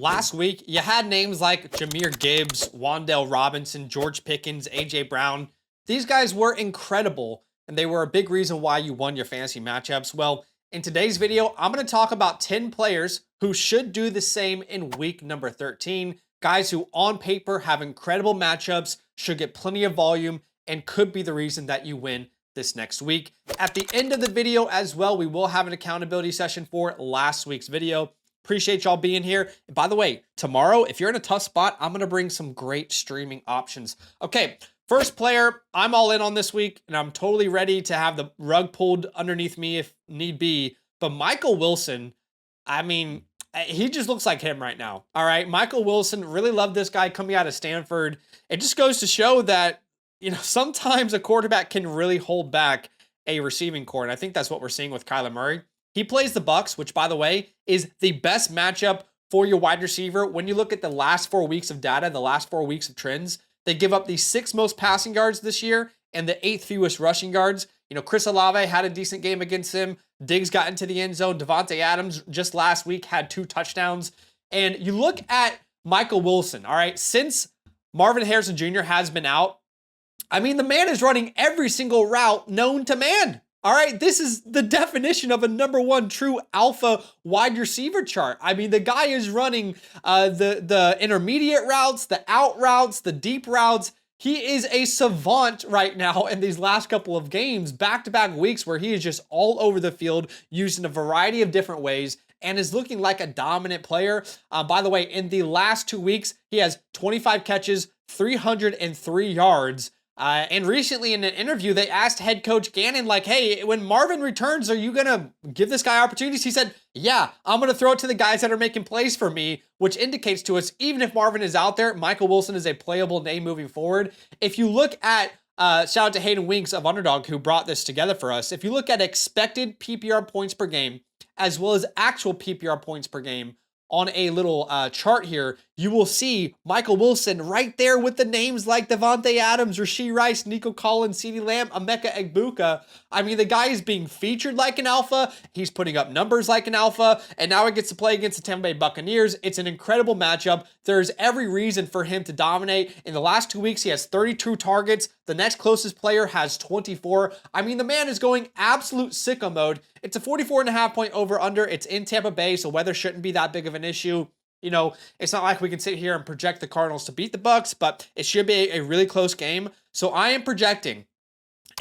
Last week, you had names like Jahmyr Gibbs, Wan'Dale Robinson, George Pickens, A.J. Brown. These guys were incredible, and they were a big reason why you won your fantasy matchups. Well, in today's video, I'm going to talk about 10 players who should do the same in week number 13. Guys who, on paper, have incredible matchups, should get plenty of volume, and could be the reason that you win this next week. At the end of the video as well, we will have an accountability session for last week's video. Appreciate y'all being here. And by the way, tomorrow, if you're in a tough spot, I'm going to bring some great streaming options. Okay, first player I'm all in on this week, and I'm totally ready to have the rug pulled underneath me if need be. But Michael Wilson, I mean, he just looks like him right now. All right, Michael Wilson, really love this guy coming out of Stanford. It just goes to show that, you know, sometimes a quarterback can really hold back a receiving core, and I think that's what we're seeing with Kyler Murray. He plays the Bucs, which, by the way, is the best matchup for your wide receiver. When you look at the last 4 weeks of data, the last 4 weeks of trends, they give up the 6th most passing yards this year and the 8th fewest rushing yards. You know, Chris Olave had a decent game against him. Diggs got into the end zone. Devontae Adams just last week had 2 touchdowns. And you look at Michael Wilson, all right, since Marvin Harrison Jr. has been out, I mean, the man is running every single route known to man. All right, this is the definition of a number one true alpha wide receiver chart. I mean, the guy is running the intermediate routes, the out routes, the deep routes. He is a savant right now in these last couple of games, back-to-back weeks where he is just all over the field using a variety of different ways and is looking like a dominant player. By the way, in the last 2 weeks, he has 25 catches, 303 yards. And recently in an interview, they asked head coach Gannon, like, hey, when Marvin returns, are you going to give this guy opportunities? He said, yeah, I'm going to throw it to the guys that are making plays for me, which indicates to us, even if Marvin is out there, Michael Wilson is a playable name moving forward. If you look at, shout out to Hayden Winks of Underdog who brought this together for us. If you look at expected PPR points per game, as well as actual PPR points per game, on a little chart here, you will see Michael Wilson right there with the names like Devontae Adams, Rashee Rice, Nico Collins, CeeDee Lamb, Emeka Egbuka. I mean, the guy is being featured like an alpha. He's putting up numbers like an alpha, and now he gets to play against the Tampa Bay Buccaneers. It's an incredible matchup. There's every reason for him to dominate. In the last 2 weeks, he has 32 targets. The next closest player has 24. I mean, the man is going absolute sicko mode. It's a 44.5 point over-under. It's in Tampa Bay, so weather shouldn't be that big of an issue. You know, it's not like we can sit here and project the Cardinals to beat the Bucs, but it should be a really close game. So I am projecting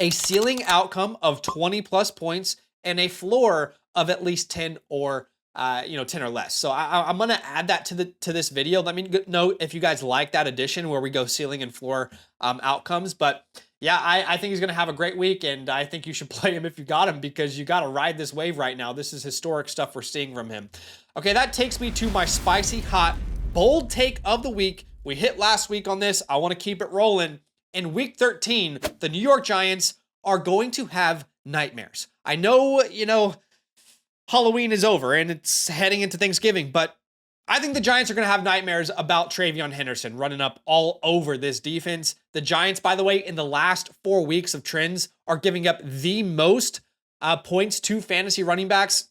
a ceiling outcome of 20 plus points and a floor of at least 10 or 10 or less. So I'm going to add that to this video. Let me know if you guys like that addition where we go ceiling and floor outcomes. But yeah, I think he's going to have a great week, and I think you should play him if you got him because you got to ride this wave right now. This is historic stuff we're seeing from him. Okay, that takes me to my spicy, hot, bold take of the week. We hit last week on this. I want to keep it rolling. In week 13, the New York Giants are going to have nightmares. I know, Halloween is over and it's heading into Thanksgiving, but I think the Giants are going to have nightmares about TreVeyon Henderson running up all over this defense. The Giants, by the way, in the last 4 weeks of trends are giving up the most points to fantasy running backs.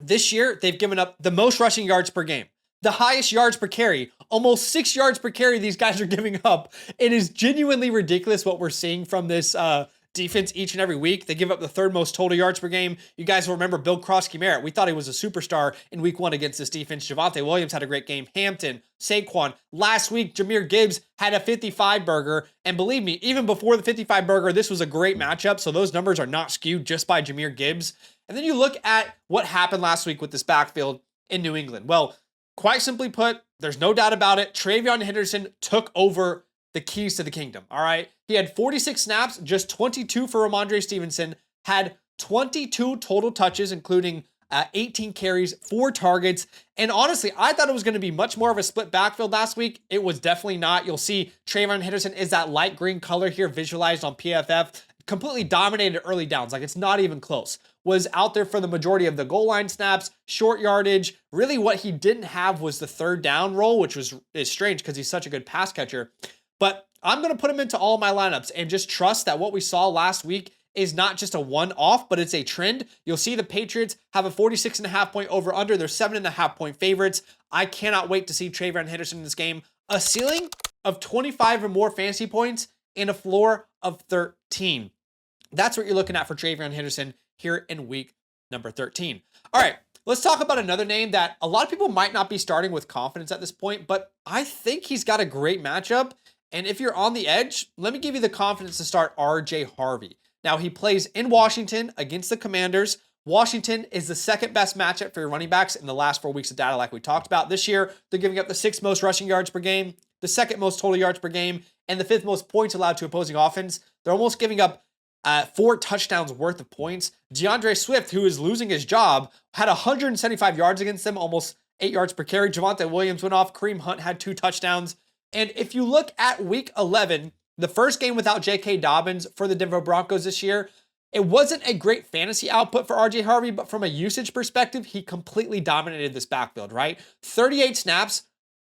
This year, they've given up the most rushing yards per game, the highest yards per carry, almost 6 yards per carry these guys are giving up. It is genuinely ridiculous what we're seeing from this defense each and every week. They give up the 3rd most total yards per game. You guys will remember Bill Krosky-Merritt. We thought he was a superstar in week 1 against this defense. Javonte Williams had a great game. Hampton, Saquon. Last week, Jahmyr Gibbs had a 55-burger. And believe me, even before the 55-burger, this was a great matchup. So those numbers are not skewed just by Jahmyr Gibbs. And then you look at what happened last week with this backfield in New England. Well, quite simply put, there's no doubt about it. TreVeyon Henderson took over the keys to the kingdom, all right? He had 46 snaps, just 22 for Ramondre Stevenson, had 22 total touches, including 18 carries, 4 targets. And honestly, I thought it was going to be much more of a split backfield last week. It was definitely not. You'll see TreVeyon Henderson is that light green color here visualized on PFF. Completely dominated early downs. Like, it's not even close. Was out there for the majority of the goal line snaps, short yardage. Really what he didn't have was the 3rd down role, which is strange because he's such a good pass catcher. But I'm going to put him into all my lineups and just trust that what we saw last week is not just a one-off, but it's a trend. You'll see the Patriots have a 46.5 point over-under. They're 7.5 point favorites. I cannot wait to see TreVeyon Henderson in this game. A ceiling of 25 or more fantasy points and a floor of 13. That's what you're looking at for TreVeyon Henderson here in week number 13. All right, let's talk about another name that a lot of people might not be starting with confidence at this point, but I think he's got a great matchup. And if you're on the edge, let me give you the confidence to start RJ Harvey. Now, he plays in Washington against the Commanders. Washington is the second best matchup for your running backs in the last 4 weeks of data, like we talked about. This year, they're giving up the 6th most rushing yards per game, the 2nd most total yards per game, and the 5th most points allowed to opposing offense. They're almost giving up 4 touchdowns worth of points. DeAndre Swift, who is losing his job, had 175 yards against them, almost 8 yards per carry. Javonte Williams went off. Kareem Hunt had 2 touchdowns. And if you look at week 11, the first game without J.K. Dobbins for the Denver Broncos this year, it wasn't a great fantasy output for RJ Harvey, but from a usage perspective, he completely dominated this backfield, right? 38 snaps.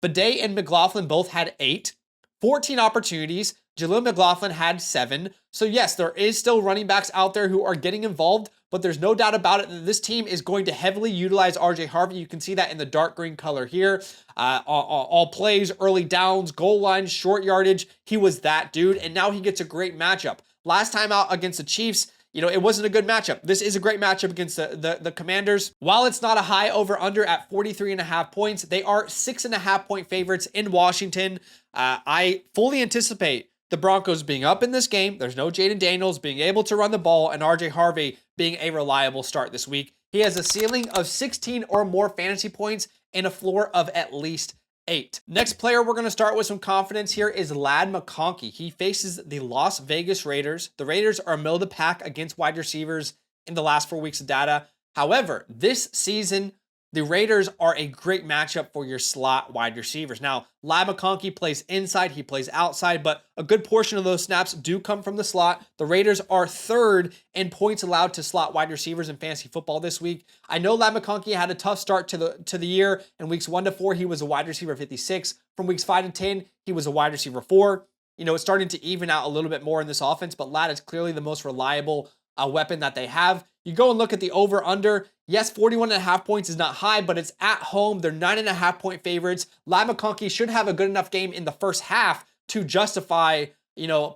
Bidet and McLaughlin both had 8. 14 opportunities. Jaleel McLaughlin had 7. So yes, there is still running backs out there who are getting involved, but there's no doubt about it that this team is going to heavily utilize RJ Harvey. You can see that in the dark green color here. All plays, early downs, goal lines, short yardage. He was that dude, and now he gets a great matchup. Last time out against the Chiefs, it wasn't a good matchup. This is a great matchup against the Commanders. While it's not a high over-under at 43.5 points, they are 6.5 point favorites in Washington. I fully anticipate the Broncos being up in this game. There's no Jaden Daniels, being able to run the ball, and RJ Harvey being a reliable start this week. He has a ceiling of 16 or more fantasy points and a floor of at least 8. Next player we're going to start with some confidence here is Ladd McConkey. He faces the Las Vegas Raiders. The Raiders are middle of the pack against wide receivers in the last 4 weeks of data. However, this season, the Raiders are a great matchup for your slot wide receivers. Now, Ladd McConkey plays inside, he plays outside, but a good portion of those snaps do come from the slot. The Raiders are 3rd in points allowed to slot wide receivers in fantasy football this week. I know Ladd McConkey had a tough start to the year. In weeks 1 to 4, he was a wide receiver 56. From weeks 5 to 10, he was a wide receiver 4. It's starting to even out a little bit more in this offense, but Ladd is clearly the most reliable weapon that they have. You go and look at the over-under. Yes, 41.5 points is not high, but it's at home. They're 9.5 point favorites. Ladd McConkey should have a good enough game in the first half to justify,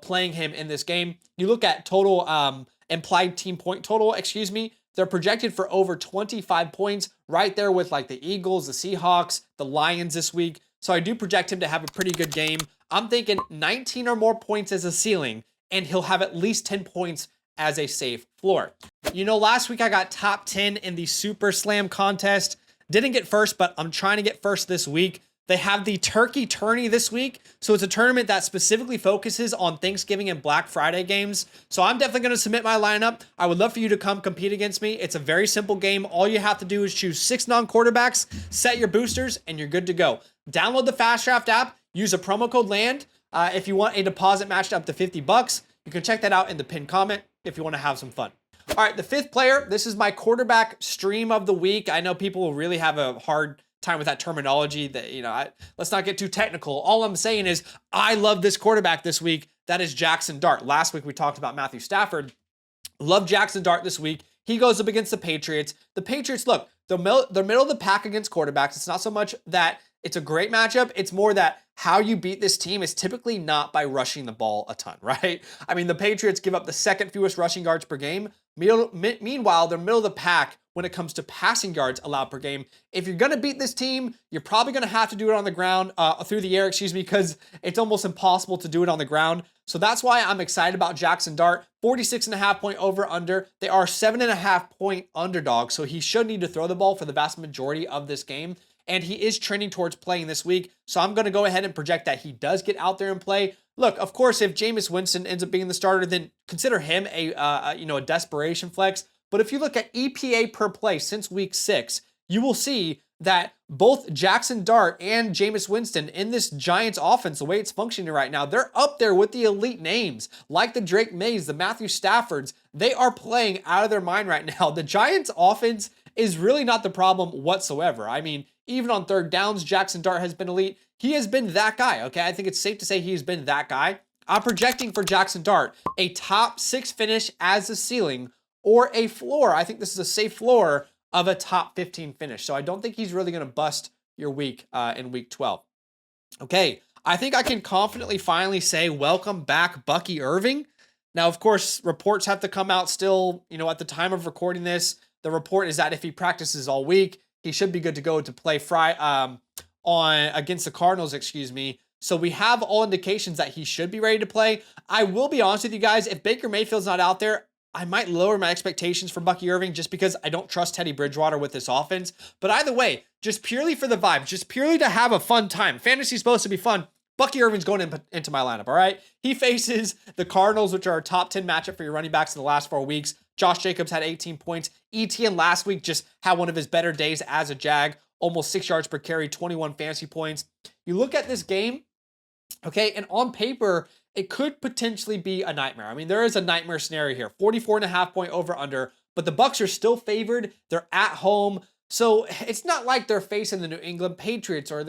playing him in this game. You look at total implied team point total, they're projected for over 25 points, right there with like the Eagles, the Seahawks, the Lions this week. So I do project him to have a pretty good game. I'm thinking 19 or more points as a ceiling, and he'll have at least 10 points as a safe floor. Last week I got top 10 in the Super Slam contest. Didn't get first, but I'm trying to get first this week. They have the Turkey Tourney this week. So it's a tournament that specifically focuses on Thanksgiving and Black Friday games. So I'm definitely going to submit my lineup. I would love for you to come compete against me. It's a very simple game. All you have to do is choose 6 non-quarterbacks, set your boosters, and you're good to go. Download the FastDraft app. Use a promo code LAND if you want a deposit matched up to $50. You can check that out in the pinned comment if you want to have some fun. All right, the 5th player, this is my quarterback stream of the week. I know people will really have a hard time with that terminology. Let's not get too technical. All I'm saying is I love this quarterback this week. That is Jackson Dart. Last week we talked about Matthew Stafford. Love Jackson Dart this week. He goes up against the Patriots. The Patriots, look, they're middle of the pack against quarterbacks. It's not so much that it's a great matchup. It's more that how you beat this team is typically not by rushing the ball a ton, right? I mean, the Patriots give up the 2nd fewest rushing yards per game. Meanwhile, they're middle of the pack when it comes to passing yards allowed per game. If you're going to beat this team, you're probably going to have to do it on the ground, through the air, because it's almost impossible to do it on the ground. So that's why I'm excited about Jackson Dart. 46.5 point over under. They are 7.5 point underdogs, so he should need to throw the ball for the vast majority of this game. And he is trending towards playing this week. So I'm going to go ahead and project that he does get out there and play. Look, of course, if Jameis Winston ends up being the starter, then consider him a desperation flex. But if you look at EPA per play since week 6, you will see that both Jackson Dart and Jameis Winston in this Giants offense, the way it's functioning right now, they're up there with the elite names like the Drake Mays, the Matthew Staffords. They are playing out of their mind right now. The Giants offense is really not the problem whatsoever. I mean, even on 3rd downs, Jackson Dart has been elite. He has been that guy, okay? I think it's safe to say he's been that guy. I'm projecting for Jackson Dart a top 6 finish as a ceiling or a floor. I think this is a safe floor of a top 15 finish. So I don't think he's really going to bust your week in week 12. Okay, I think I can confidently finally say welcome back, Bucky Irving. Now, of course, reports have to come out still, at the time of recording this. The report is that if he practices all week, he should be good to go to play on against the Cardinals, So we have all indications that he should be ready to play. I will be honest with you guys, if Baker Mayfield's not out there, I might lower my expectations for Bucky Irving just because I don't trust Teddy Bridgewater with this offense. But either way, just purely for the vibe, just purely to have a fun time. Fantasy's supposed to be fun. Bucky Irving's going into my lineup, all right? He faces the Cardinals, which are a top 10 matchup for your running backs in the last 4 weeks. Josh Jacobs had 18 points. ETN last week just had one of his better days as a Jag. Almost 6 yards per carry, 21 fantasy points. You look at this game, okay, and on paper, it could potentially be a nightmare. I mean, there is a nightmare scenario here. 44.5 point over under, but the Bucs are still favored. They're at home. So it's not like they're facing the New England Patriots or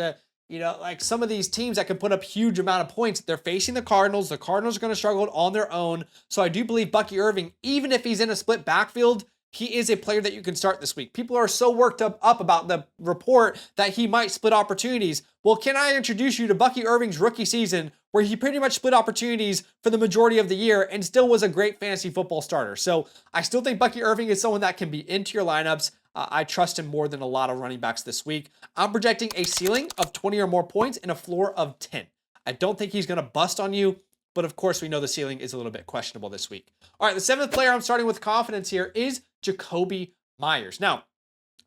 like some of these teams that can put up huge amount of points. They're facing the Cardinals. The Cardinals are going to struggle on their own. So I do believe Bucky Irving, even if he's in a split backfield, he is a player that you can start this week. People are so worked up about the report that he might split opportunities. Well, can I introduce you to Bucky Irving's rookie season where he pretty much split opportunities for the majority of the year and still was a great fantasy football starter. So I still think Bucky Irving is someone that can be into your lineups. I trust him more than a lot of running backs this week. I'm projecting a ceiling of 20 or more points and a floor of 10. I don't think he's going to bust on you, but of course we know the ceiling is a little bit questionable this week. All right, the 7th player I'm starting with confidence here is Jakobi Meyers. Now,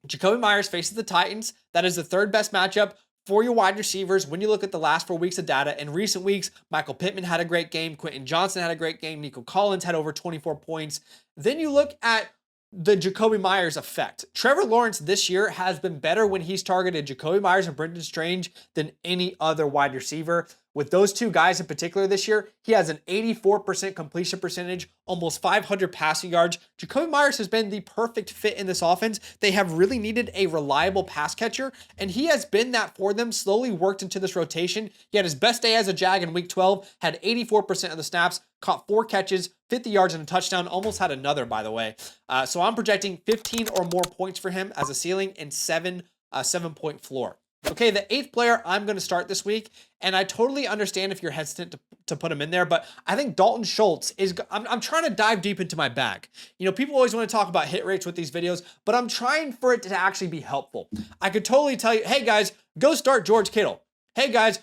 Jakobi Meyers faces the Titans. That is the 3rd best matchup for your wide receivers when you look at the last 4 weeks of data. In recent weeks, Michael Pittman had a great game. Quentin Johnson had a great game. Nico Collins had over 24 points. Then you look at the Jakobi Meyers effect. Trevor Lawrence this year has been better when he's targeted Jakobi Meyers and Brendan Strange than any other wide receiver. With those 2 guys in particular this year, he has an 84% completion percentage, almost 500 passing yards. Jakobi Meyers has been the perfect fit in this offense. They have really needed a reliable pass catcher, and he has been that for them, slowly worked into this rotation. He had his best day as a Jag in week 12, had 84% of the snaps, caught 4 catches, 50 yards and a touchdown, almost had another, by the way. So I'm projecting 15 or more points for him as a ceiling and 7-point floor. Okay, the 8th player I'm going to start this week, and I totally understand if you're hesitant to put him in there, but I think Dalton Schultz is, I'm trying to dive deep into my bag. People always want to talk about hit rates with these videos, but I'm trying for it to actually be helpful. I could totally tell you, hey guys, go start George Kittle. Hey guys,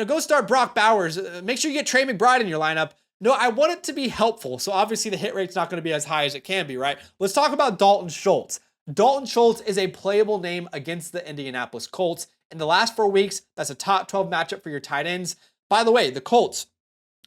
go start Brock Bowers. Make sure you get Trey McBride in your lineup. No, I want it to be helpful. So obviously the hit rate's not going to be as high as it can be, right? Let's talk about Dalton Schultz. Dalton Schultz is a playable name against the Indianapolis Colts. In the last 4 weeks, that's a top 12 matchup for your tight ends. By the way, the Colts,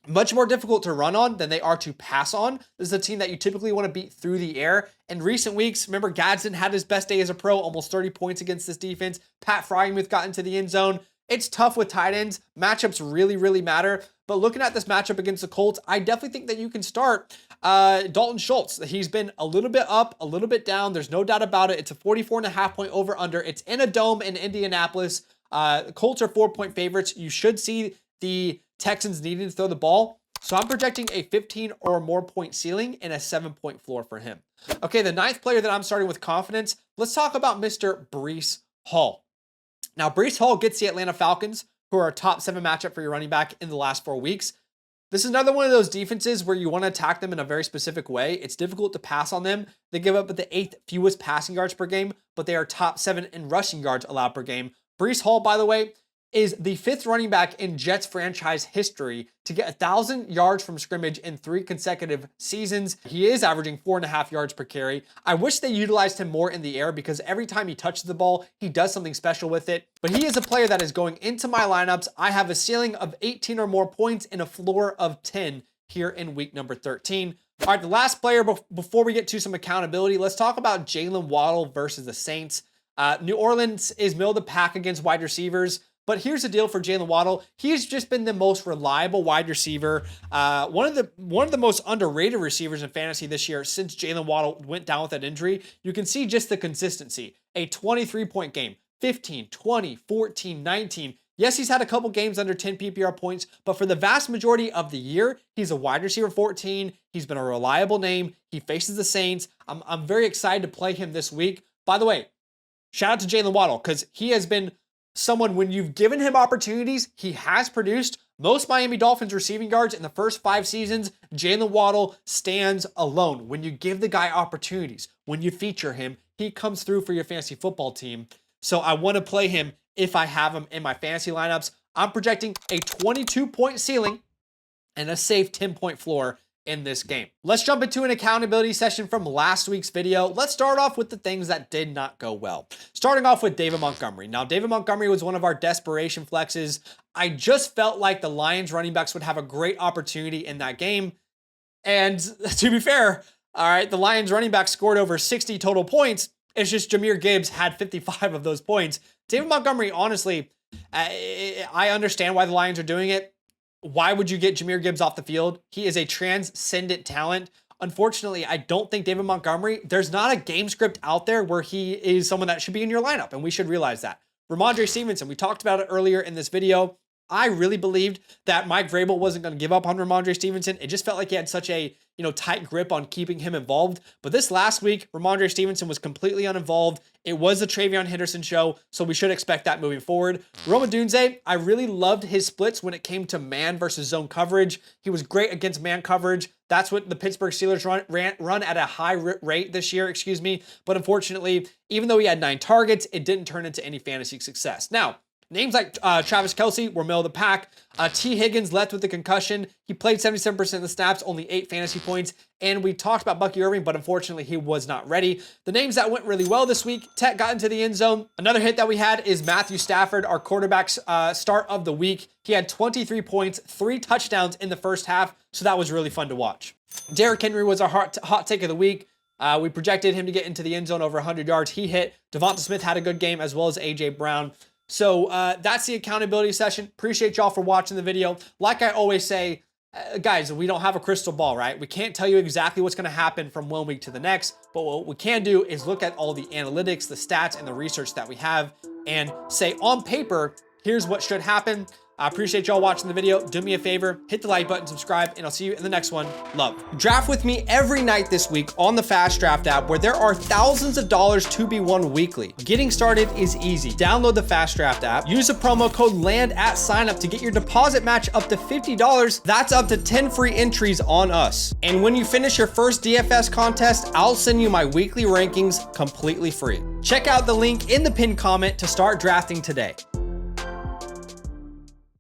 much more difficult to run on than they are to pass on. This is a team that you typically want to beat through the air. In recent weeks, remember Gadsden had his best day as a pro, almost 30 points against this defense. Pat Frymuth got into the end zone. It's tough with tight ends. Matchups really, really matter. But looking at this matchup against the Colts, I definitely think that you can start Dalton Schultz. He's been a little bit up, a little bit down. There's no doubt about it. It's a 44.5 point over under. It's in a dome in Indianapolis. The Colts are 4-point favorites. You should see the Texans needing to throw the ball. So I'm projecting a 15 or more point ceiling and a 7-point floor for him. Okay, the 9th player that I'm starting with confidence, let's talk about Mr. Breece Hall. Now, Breece Hall gets the Atlanta Falcons, who are a top 7 matchup for your running back in the last 4 weeks. This is another one of those defenses where you want to attack them in a very specific way. It's difficult to pass on them. They give up the 8th fewest passing yards per game, but they are top 7 in rushing yards allowed per game. Breece Hall, by the way, is the 5th running back in Jets franchise history to get 1,000 yards from scrimmage in 3 consecutive seasons. He is averaging 4.5 yards per carry. I wish they utilized him more in the air because every time he touches the ball, he does something special with it. But he is a player that is going into my lineups. I have a ceiling of 18 or more points and a floor of 10 here in week number 13. All right, the last player before we get to some accountability, let's talk about Jalen Waddle versus the Saints. New Orleans is middle of the pack against wide receivers. But here's the deal for Jalen Waddle. He's just been the most reliable wide receiver. One of the most underrated receivers in fantasy this year since Jalen Waddle went down with that injury. You can see just the consistency. A 23-point game, 15, 20, 14, 19. Yes, he's had a couple games under 10 PPR points, but for the vast majority of the year, he's a wide receiver 14. He's been a reliable name. He faces the Saints. I'm very excited to play him this week. By the way, shout out to Jalen Waddle, because he has been someone, when you've given him opportunities, he has produced. Most Miami Dolphins receiving yards in the first 5 seasons, Jalen Waddle stands alone. When you give the guy opportunities, when you feature him, he comes through for your fantasy football team. So I want to play him if I have him in my fantasy lineups. I'm projecting a 22-point ceiling and a safe 10-point floor in this game. Let's jump into an accountability session from last week's video. Let's start off with the things that did not go well. Starting off with David Montgomery. Now, David Montgomery was one of our desperation flexes. I just felt like the Lions running backs would have a great opportunity in that game. And to be fair, all right, the Lions running back scored over 60 total points. It's just Jahmyr Gibbs had 55 of those points. David Montgomery, honestly, I understand why the Lions are doing it. Why would you get Jahmyr Gibbs off the field? He is a transcendent talent. Unfortunately, I don't think David Montgomery, there's not a game script out there where he is someone that should be in your lineup, and we should realize that. Ramondre Stevenson, we talked about it earlier in this video. I really believed that Mike Vrabel wasn't going to give up on Ramondre Stevenson. It just felt like he had such a tight grip on keeping him involved. But this last week, Ramondre Stevenson was completely uninvolved. It was the Travion Henderson show, so we should expect that moving forward. Rome Odunze, I really loved his splits when it came to man versus zone coverage. He was great against man coverage. That's what the Pittsburgh Steelers run at a high rate this year, But unfortunately, even though he had 9 targets, it didn't turn into any fantasy success. Now, names like Travis Kelce were middle of the pack. T. Higgins left with a concussion. He played 77% of the snaps, only 8 fantasy points. And we talked about Bucky Irving, but unfortunately he was not ready. The names that went really well this week, Tech got into the end zone. Another hit that we had is Matthew Stafford, our quarterback's start of the week. He had 23 points, 3 touchdowns in the first half, so that was really fun to watch. Derrick Henry was our hot take of the week. We projected him to get into the end zone over 100 yards. He hit. Devonta Smith had a good game, as well as A.J. Brown. So that's the accountability session. Appreciate y'all for watching the video. Like I always say, guys, we don't have a crystal ball, right? We can't tell you exactly what's going to happen from one week to the next, but what we can do is look at all the analytics, the stats, and the research that we have and say on paper, here's what should happen. I appreciate y'all watching the video. Do me a favor, hit the like button, subscribe, and I'll see you in the next one. Love. Draft with me every night this week on the FastDraft app, where there are thousands of dollars to be won weekly. Getting started is easy. Download the FastDraft app, use the promo code LAND at signup to get your deposit match up to $50. That's up to 10 free entries on us. And when you finish your first DFS contest, I'll send you my weekly rankings completely free. Check out the link in the pinned comment to start drafting today.